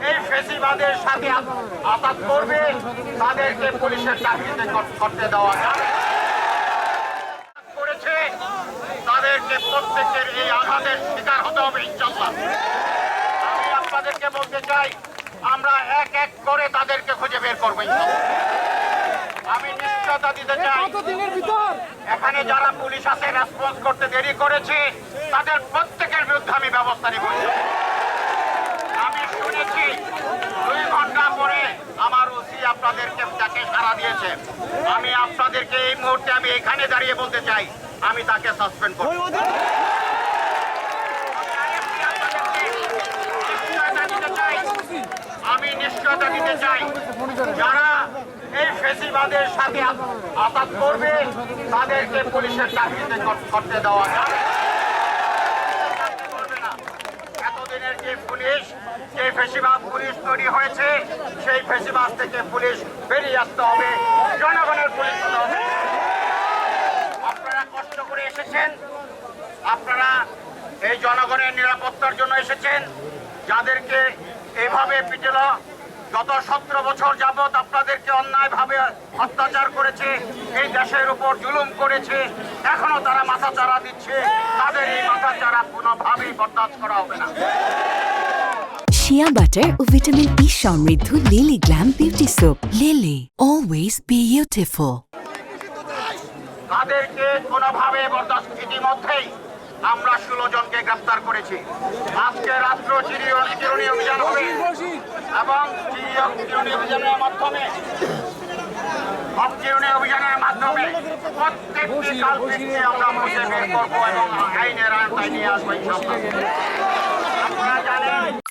এই ফেসিবাদের সাথে আঘাত করবে তাদেরকে পুলিশের চাকরিতে করতে দেওয়া যাবে করেছে তাদেরকে প্রত্যেকের এই আঘাতের শিকার হতে হবে ইনশাআল্লাহ। আমি আপনাদেরকে বলতে চাই আমরা এক এক করে তাদেরকে খুঁজে বের করবো ইনশাআল্লাহ। আমি নিশ্চয়তা দিতে চাই এখানে যারা পুলিশ আছে রেসপন্স করতে দেরি করেছে তাদের প্রত্যেকের বিরুদ্ধে আমি ব্যবস্থা নিব। আমি শুনেছি 2 ঘন্টা পরে আমার ওসি আপনাদেরকে তাকে সাড়া দিয়েছে। আমি আপনাদেরকে এই মুহূর্তে আমি এখানে দাঁড়িয়ে বলতে চাই আমি তাকে সাসপেন্ড করব। আমি নিশ্চয়তা দিতে চাই যারা এই ফেসিবাদের সাথে আঘাত করবে তাদেরকে পুলিশের চাকরিতে করতে দেওয়া যাবে না। এতদিনের যে পুলিশ যে ফেসিবাদ পুলিশ তৈরি হয়েছে সেই ফেসিবাদ থেকে পুলিশ বেরিয়ে আসতে হবে, জনগণের পুলিশ হতে হবে। আপনারা কষ্ট করে এসেছেন, আপনারা এই জনগণের নিরাপত্তার জন্য এসেছেন। যাদেরকে এইভাবে পিটেল গত 17 বছর যাবৎ আপনাদেরকে অন্যায়ভাবে অত্যাচার করেছে, এই দেশের উপর জুলুম করেছে, এখনো তারা মাথাচাড়া দিচ্ছে। তাদের এই মাথাচাড়া কোনোভাবেই বরদাস্ত করা হবে না। শিয়া বাটার ও ভিটামিন ই সমৃদ্ধ lily glam beauty soap. Lily, always beautiful. তাদেরকে কোনোভাবে বরদাস্ত ইতিমধ্যেই আমরা 16 জনকে গ্রেফতার করেছি। আজকে রাত্র চিরুনি অভিযান হবে এবং চিরুনি অভিযানের মাধ্যমে প্রত্যেকটি কালপিটকে আমরা খুঁজে বের করবো এবং আইনের আওতায় নিয়ে আসবো ইনশাআল্লাহ। আপনারা জানেন